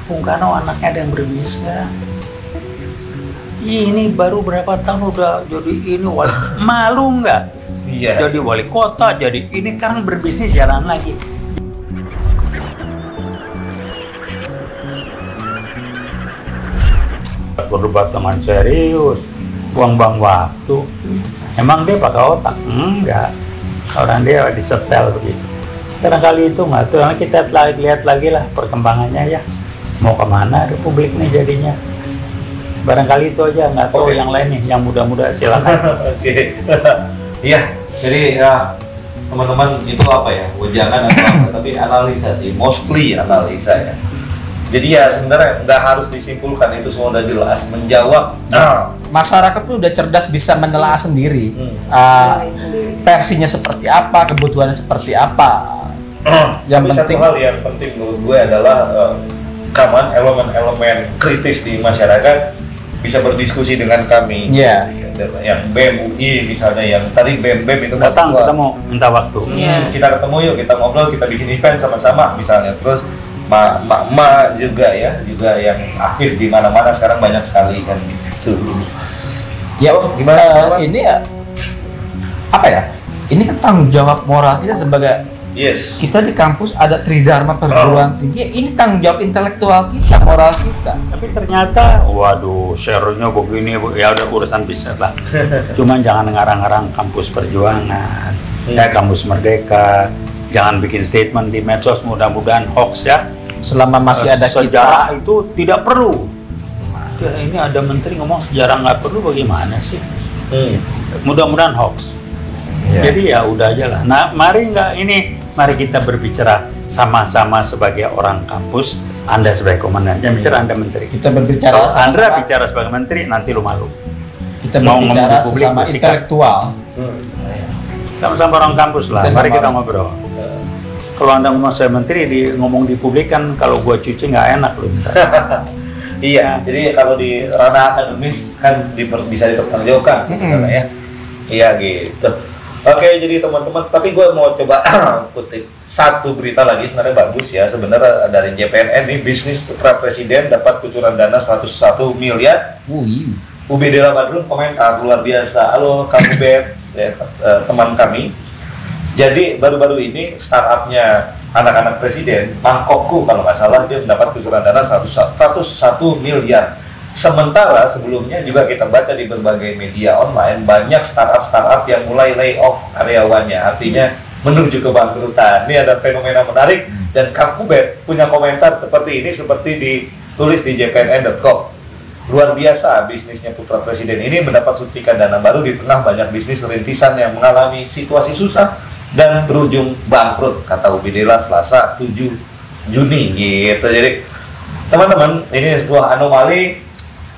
Bung Karno anaknya ada yang berbisnis nggak? Ini baru berapa tahun udah jadi ini wali, malu nggak? Iya. Jadi wali kota, jadi ini kan berbisnis jalan lagi. Berdebat teman serius, buang-buang waktu. Emang dia pakai otak? Enggak. Orang dia disetel begitu. Barangkali itu nggak tuh, kita lihat lagi lah perkembangannya ya. Mau kemana Republik nih jadinya? Barangkali itu aja, nggak tahu yang lain nih, yang muda-muda silakan. Oke. Iya, jadi ya teman-teman itu apa ya, wejangan atau apa, tapi analisa sih, mostly analisa ya. Jadi ya sebenarnya nggak harus disimpulkan, itu semua udah jelas menjawab. Masyarakat tuh udah cerdas, bisa menelaah sendiri versinya seperti apa, kebutuhannya seperti apa. Yang penting, satu hal yang penting menurut gue adalah kawan elemen-elemen kritis di masyarakat bisa berdiskusi dengan kami. Iya. Yang BEM UI misalnya, yang tadi BEM itu Datang, kita mau minta waktu. Kita ketemu yuk, kita ngobrol, kita bikin event sama-sama misalnya. Terus ma juga ya, juga yang aktif di mana-mana sekarang banyak sekali kan gitu. Ya, gimana? Ini ya apa ya? Ini kan tanggung jawab moral kita sebagai kita di kampus ada Tridharma perguruan tinggi. Ini tanggung jawab intelektual kita, moral kita. Tapi ternyata, waduh, share-nya begini, ya udah urusan bisnis lah. Cuman jangan ngarang-ngarang kampus perjuangan, ya kampus merdeka. Jangan bikin statement di medsos, mudah-mudahan hoax ya. Selama masih ada sejarah kita, itu tidak perlu. Ya, ini ada menteri ngomong sejarah nggak perlu, bagaimana sih? Mudah-mudahan hoax. Jadi ya udah aja lah. Nah, mari kita berbicara sama-sama sebagai orang kampus. Anda sebagai komandan, jangan bicara Anda menteri. Kita berbicara kalau Anda bicara sebagai menteri, nanti lu malu. Kita berbicara sesama intelektual. Sama-sama orang kampus lah. Mari kita ngobrol. Kalau Anda ngomong saya menteri, ngomong di publik kan, kalau gua cuci nggak enak loh. Iya, jadi kalau di ranah akademis kan bisa dipertanggungjawabkan, ya. Iya gitu. Oke, jadi teman-teman, tapi gue mau coba kutip satu berita lagi, sebenarnya bagus ya, sebenarnya dari JPNN nih, bisnis putra presiden dapat kucuran dana 101 miliar. UBD Madrun komentar luar biasa. Halo Kang Ubed, ya, teman kami. Jadi baru-baru ini startupnya anak-anak presiden, Mangkokku kalau nggak salah, dia mendapat kucuran dana 101 miliar. Sementara sebelumnya juga kita baca di berbagai media online, banyak startup yang mulai lay off karyawannya, artinya menuju kebangkrutan. Ini ada fenomena menarik, dan Kang Ubed punya komentar seperti ini, seperti ditulis di jpnn.com. Luar biasa bisnisnya putra presiden ini mendapat suntikan dana baru di tengah banyak bisnis rintisan yang mengalami situasi susah dan berujung bangkrut, kata Ubedillah Selasa 7 Juni gitu. Jadi teman-teman, ini sebuah anomali.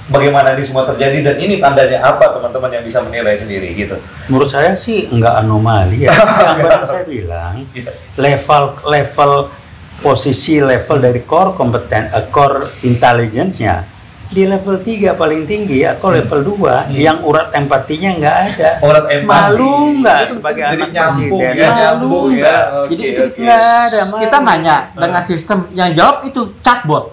Bagaimana ini semua terjadi dan ini tandanya apa, teman-teman yang bisa menilai sendiri gitu? Menurut saya sih enggak anomali ya. Yang saya bilang level posisi dari core intelligence-nya di level 3 paling tinggi atau level 2 yang urat empatinya enggak ada. Urat empati. Malu enggak sebagai anak presiden? Malu enggak? Jadi enggak ada. Kita nanya dengan sistem yang jawab itu chatbot.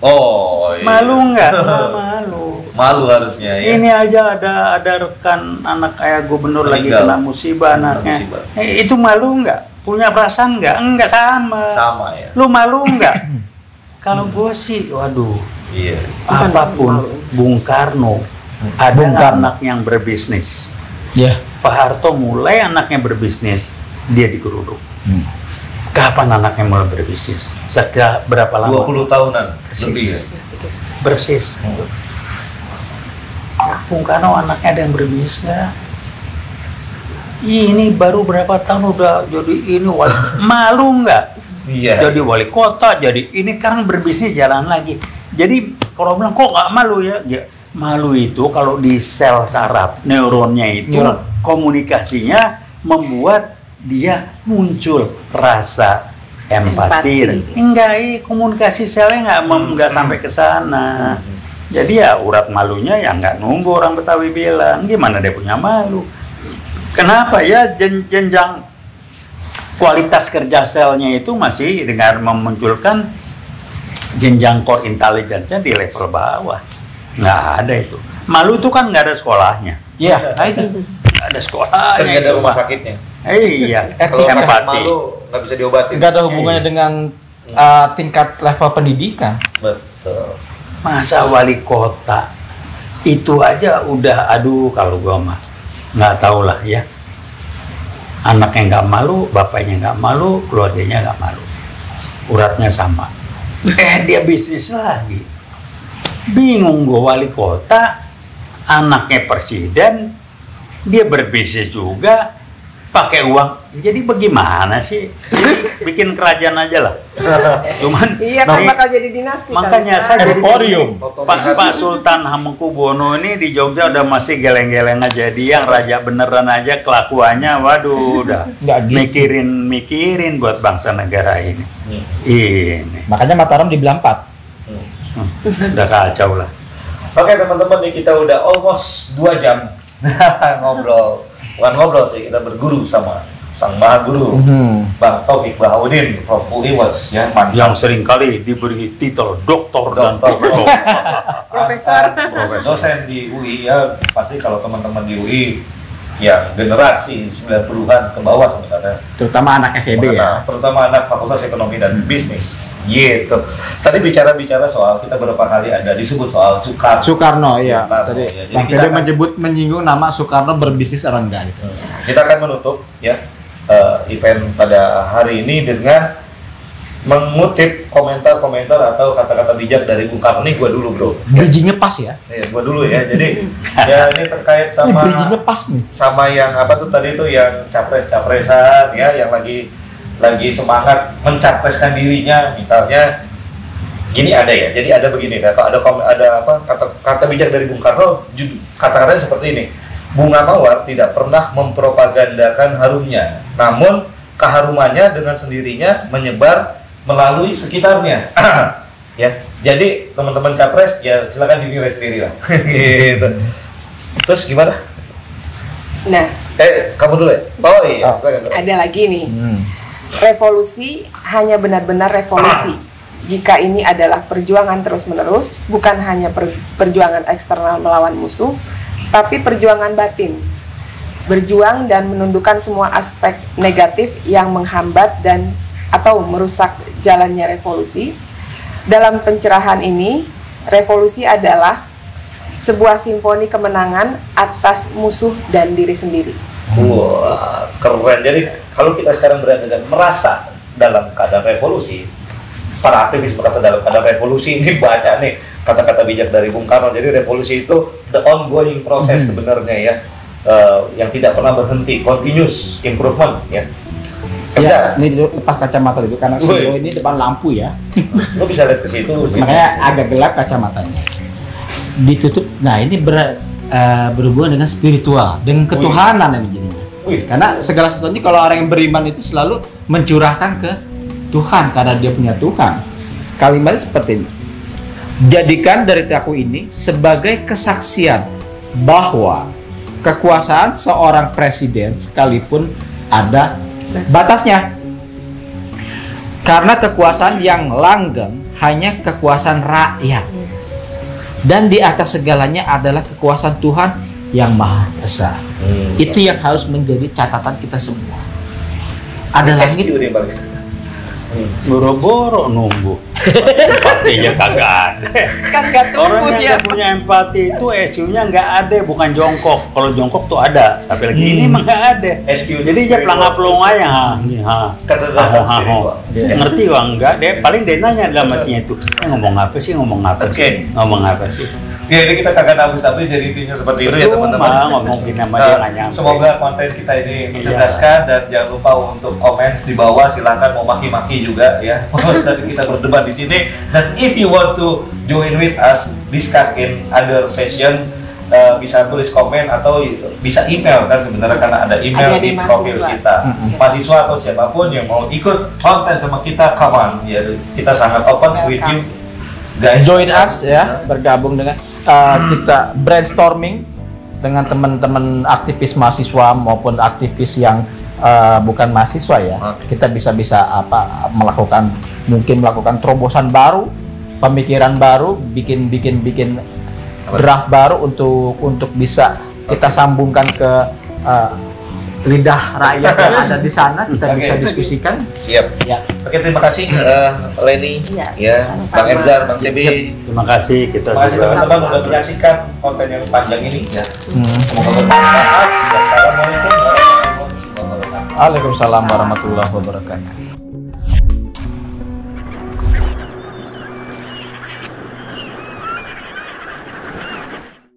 Oh, iya. Malu nggak? Malu. Malu harusnya ya. Ini aja ada rekan anak kayak gubernur lagi kena musibah anaknya. Itu malu nggak? Punya perasaan nggak? Enggak sama. Sama ya. Lu malu nggak? Kalau gue sih, waduh. Iya. Apapun Bung Karno ada anak yang berbisnis. Ya. Pak Harto mulai anaknya berbisnis, dia digeruduk. Kapan anaknya mulai berbisnis? Sejak berapa lama? 20 tahunan lebih ya? Persis. Bung Karno anaknya ada yang berbisnis nggak? Ini baru berapa tahun udah jadi ini wali, malu nggak? Iya. Jadi wali kota, jadi ini kan berbisnis jalan lagi. Jadi kalau bilang kok nggak malu ya? Malu itu kalau di sel saraf neuronnya itu komunikasinya membuat dia muncul rasa empati. Enggak, komunikasi selnya nggak sampai ke sana. Jadi ya urat malunya ya nggak nunggu orang Betawi bilang, gimana dia punya malu. Kenapa ya jenjang kualitas kerja selnya itu masih dengan memunculkan jenjang core intelligence-nya di level bawah. Nggak ada itu. Malu itu kan nggak ada sekolahnya. Iya, nah itu. Nggak ada sekolahnya. Nggak ada rumah sakitnya. Iya. Kalau Empati. malu nggak bisa diobatin. Nggak ada hubungannya dengan tingkat level pendidikan. Betul. Masa wali kota itu aja udah, aduh, kalau gua mah nggak tahu lah ya. Anaknya nggak malu, bapaknya nggak malu, keluarganya nggak malu. Uratnya sama. Dia bisnis lagi. Bingung gua, wali kota, anaknya presiden, dia berbisnis juga, pakai uang. Jadi bagaimana sih? Bikin kerajaan aja lah. Cuman iya kan bakal jadi dinasti. makanya kan? saya jadi Emporium. Pak Sultan Hamengkubuwono ini di Jogja udah masih geleng-geleng aja. Dia yang raja beneran aja, kelakuannya waduh udah Nggak gitu. mikirin buat bangsa negara ini. Ini Makanya Mataram dibelah 4. udah kacau lah. Oke teman-teman, nih kita udah almost 2 jam ngobrol. Bukan ngobrol sih, kita berguru sama sang maha guru Bang Taufik Bahaudin from UI was ya, Yang seringkali diberi titel doktor dan profesor. dosen di UI ya. Pasti kalau teman-teman di UI yang generasi 90-an ke bawah sebenarnya, Terutama anak FEB ya. terutama anak Fakultas Ekonomi dan Bisnis gitu. Tadi bicara soal, kita beberapa kali ada disebut soal Soekarno ya. Soekarno, Tadi ya. Jadi Bang kita Tede menyinggung nama Soekarno berbisnis orang enggak gitu. Kita akan menutup ya event pada hari ini dengan mengutip komentar-komentar atau kata-kata bijak dari Bung Karno. Nih gua dulu bro. Bridging-nya pas ya. Iya, gua dulu ya. Jadi ya ini terkait Ini sama bridging-nya pas nih. sama yang apa tuh tadi tuh yang capres-capresan ya, yang lagi semangat mencapreskan dirinya, misalnya gini ada ya. Jadi ada begini ya. Kalau ada apa kata bijak dari Bung Karno, kata-katanya seperti ini. Bunga mawar tidak pernah mempropagandakan harumnya, namun keharumannya dengan sendirinya menyebar melalui sekitarnya. Ya, jadi teman-teman capres ya silakan dinilai sendiri lah. Gitu. Terus gimana? Nah, Kamu dulu ya. Oh iya. ada lagi nih. Revolusi hanya benar-benar revolusi jika ini adalah perjuangan terus-menerus, bukan hanya perjuangan eksternal melawan musuh, tapi perjuangan batin. Berjuang dan menundukkan semua aspek negatif yang menghambat dan atau merusak jalannya revolusi. Dalam pencerahan ini, revolusi adalah sebuah simfoni kemenangan atas musuh dan diri sendiri. Wah, keren. Jadi kalau kita sekarang berada dan merasa dalam keadaan revolusi, para aktivis merasa dalam keadaan revolusi, ini baca nih kata-kata bijak dari Bung Karno. Jadi revolusi itu the ongoing proses sebenarnya ya, yang tidak pernah berhenti, continuous improvement ya. Ya, ini lepas kacamata dulu karena studio ini depan lampu ya. Lo bisa lihat ke situ. Makanya agak gelap kacamatanya. Ditutup. Nah, ini berhubungan dengan spiritual, dengan ketuhanan ini jadinya. Karena segala sesuatu ini kalau orang yang beriman itu selalu mencurahkan ke Tuhan karena dia punya Tuhan. Kalimatnya seperti ini. Jadikan dari aku ini sebagai kesaksian bahwa kekuasaan seorang presiden sekalipun ada batasnya. Karena kekuasaan yang langgeng hanya kekuasaan rakyat. Dan di atas segalanya adalah kekuasaan Tuhan yang Maha Esa. Itu yang harus menjadi catatan kita semua. Ada langit. Boro-boro nunggu. Empatinya kagak ada. Kan gak tumbuh Orang ya. yang punya empati itu SU-nya nggak ada, bukan jongkok. Kalau jongkok tuh ada, tapi lagi ini mah nggak ada. SQ Jadi dia pelangap-pelong aja. Ngerti gak? Enggak, dia paling dia nanya dalam hatinya itu. Ngomong apa sih? Ngomong apa sih? Ya, ini kita kagak habis-habis, jadi intinya seperti itu ya teman-teman. Ngomongin sama dia nggak nyampe. Semoga konten kita ini mencerdaskan dan jangan lupa untuk komen di bawah, silahkan mau maki-maki juga ya. Nanti kita berdebat di sini. Dan if you want to join with us discuss in other session, bisa tulis komen atau bisa email kan sebenarnya karena ada email di profil kita. Mahasiswa atau siapapun yang mau ikut konten sama kita, come on ya, kita sangat open with you guys. Join us ya, bergabung dengan kita brainstorming dengan teman-teman aktivis mahasiswa maupun aktivis yang bukan mahasiswa ya. Kita bisa melakukan terobosan baru pemikiran baru, bikin draft baru untuk bisa kita sambungkan ke lidah rakyat yang ada di sana, kita bisa diskusikan. Siap. Ya. Oke, terima kasih Leni, ya, sama-sama. Bang Erzar, Bang TB. Terima kasih kita Terima kasih juga. teman-teman sudah menyaksikan konten yang panjang ini ya. Semoga bermanfaat. Wassalamualaikum warahmatullahi wabarakatuh. Waalaikumsalam warahmatullahi wabarakatuh.